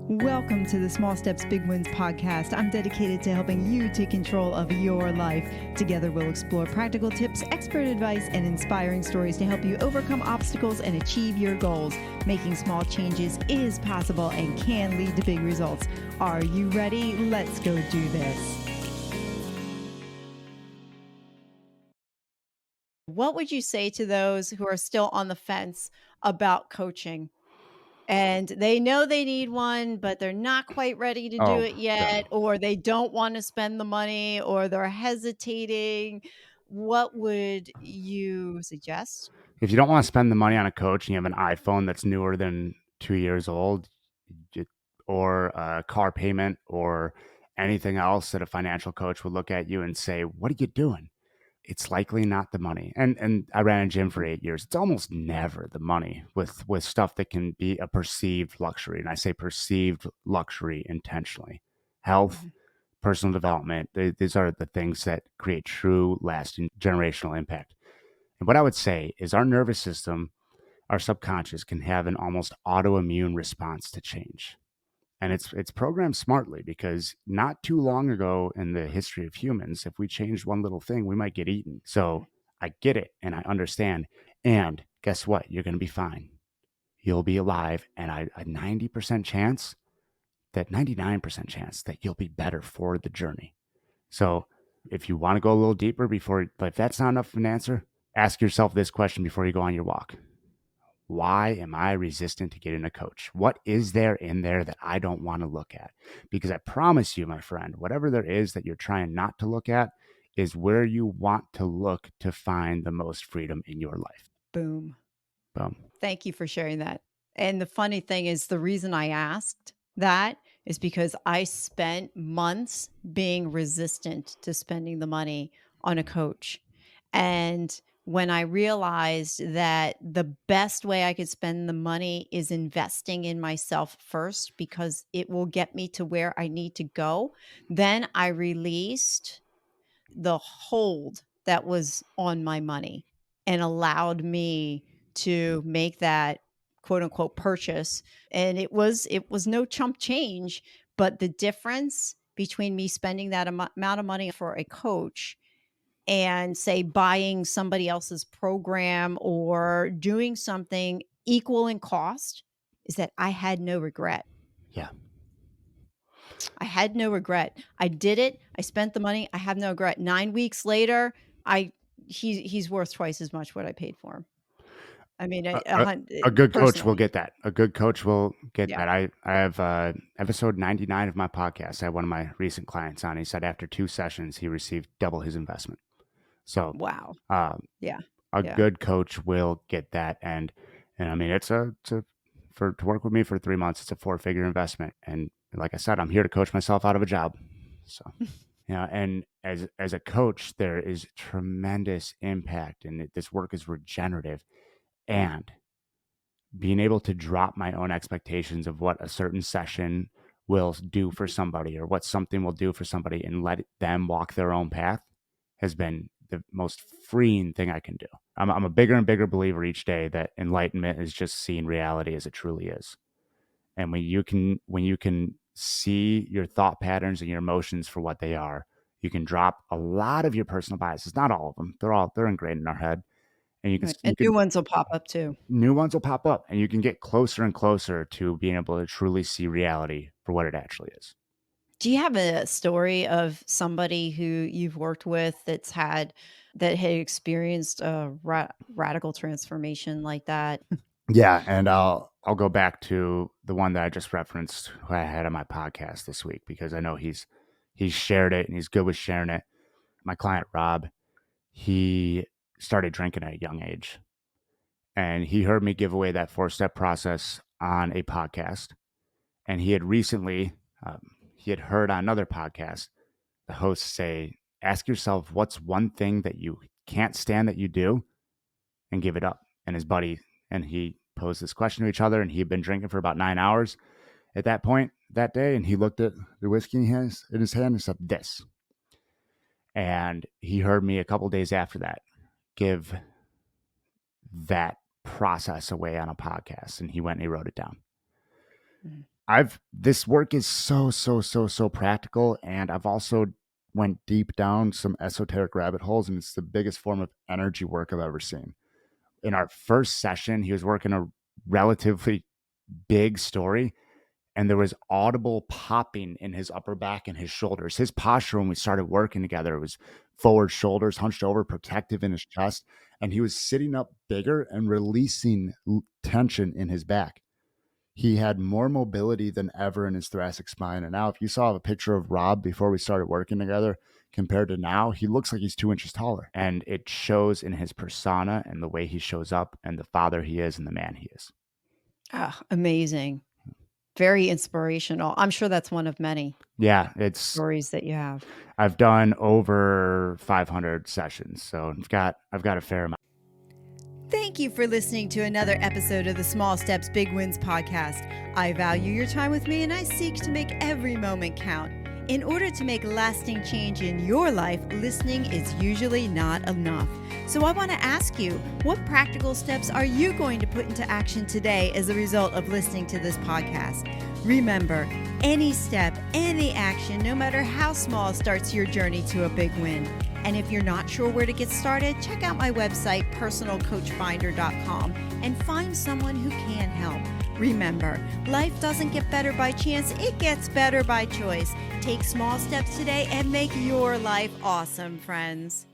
Welcome to the Small Steps, Big Wins podcast. I'm dedicated to helping you take control of your life. Together, we'll explore practical tips, expert advice, and inspiring stories to help you overcome obstacles and achieve your goals. Making small changes is possible and can lead to big results. Are you ready? Let's go do this. What would you say to those who are still on the fence about coaching? And they know they need one, but they're not quite ready to do Oh, it God. yet, or they don't wanna spend the money, or they're hesitating. What would you suggest? If you don't want to spend the money on a coach and you have an iPhone that's newer than 2 years old, ju- or a car payment or anything else that a financial coach would look at you and say, "What are you doing?" It's likely not the money. And I ran a gym for 8 years. It's almost never the money with stuff that can be a perceived luxury. And I say perceived luxury intentionally. Health, Mhm. personal development, these are the things that create true lasting generational impact. And what I would say is our nervous system, our subconscious can have an almost autoimmune response to change. And it's programmed smartly because not too long ago in the history of humans, if we changed one little thing, we might get eaten. So I get it and I understand. And guess what? You're going to be fine. You'll be alive. And a 90% chance, that 99% chance that you'll be better for the journey. So if you want to go a little deeper before, but if that's not enough of an answer, ask yourself this question before you go on your walk. Why am I resistant to getting a coach? What is there in there that I don't want to look at? Because I promise you, my friend, whatever there is that you're trying not to look at is where you want to look to find the most freedom in your life. Boom. Boom. Thank you for sharing that. And the funny thing is the reason I asked that is because I spent months being resistant to spending the money on a coach. And when I realized that the best way I could spend the money is investing in myself first because it will get me to where I need to go, then I released the hold that was on my money and allowed me to make that quote unquote purchase. And it was no chump change, but the difference between me spending that amount of money for a coach and say buying somebody else's program or doing something equal in cost is that I had no regret. Yeah. I had no regret. I did it. I spent the money. I have no regret. 9 weeks later, I he's worth twice as much what I paid for him. I mean, A, a, a good coach will personally. get that. A good coach will get Yeah. that. I have episode 99 of my podcast. I had one of my recent clients on. He said after 2 sessions, he received double his investment. So Wow. uh, Yeah. a Yeah. good coach will get that. And I mean, it's a for to work with me for 3 months, it's a 4-figure investment. And like I said, I'm here to coach myself out of a job. So, and as a coach, there is tremendous impact, and this work is regenerative. And being able to drop my own expectations of what a certain session will do for somebody or what something will do for somebody and let them walk their own path has been the most freeing thing I can do. I'm a bigger and bigger believer each day that enlightenment is just seeing reality as it truly is. And when you can see your thought patterns and your emotions for what they are, you can drop a lot of your personal biases. Not all of them. They're ingrained in our head. And you can Right. you And new can ones will pop up too. new ones will pop up and you can get closer and closer to being able to truly see reality for what it actually is. Do you have a story of somebody who you've worked with that had experienced a radical transformation like that? Yeah, and I'll go back to the one that I just referenced who I had on my podcast this week because I know he's shared it and he's good with sharing it. My client Rob, he started drinking at a young age and he heard me give away that 4-step process on a podcast. And he had recently he had heard on another podcast the host say, "Ask yourself what's one thing that you can't stand that you do, and give it up." And his buddy and he posed this question to each other, and he had been drinking for about 9 hours at that point that day, and he looked at the whiskey in his hand and said, "This." And he heard me a couple days after that give that process away on a podcast, and he went and he wrote it down. Mhm. This work is so practical, and I've also went deep down some esoteric rabbit holes, and it's the biggest form of energy work I've ever seen. In our first session, he was working a relatively big story, and there was audible popping in his upper back and his shoulders. His posture when we started working together was forward shoulders, hunched over, protective in his chest, and he was sitting up bigger and releasing tension in his back. He had more mobility than ever in his thoracic spine. And now, if you saw a picture of Rob before we started working together compared to now, he looks like he's 2 inches taller. And it shows in his persona and the way he shows up and the father he is and the man he is. Ah, amazing. Very inspirational. I'm sure that's one of many Yeah, stories that you have. I've done over 500 sessions, so I've got a fair amount. Thank you for listening to another episode of the Small Steps, Big Wins podcast. I value your time with me and I seek to make every moment count. In order to make lasting change in your life, listening is usually not enough. So I want to ask you, what practical steps are you going to put into action today as a result of listening to this podcast? Remember, any step, any action, no matter how small, starts your journey to a big win. And if you're not sure where to get started, check out my website, personalcoachfinder.com, and find someone who can help. Remember, life doesn't get better by chance, it gets better by choice. Take small steps today and make your life awesome, friends.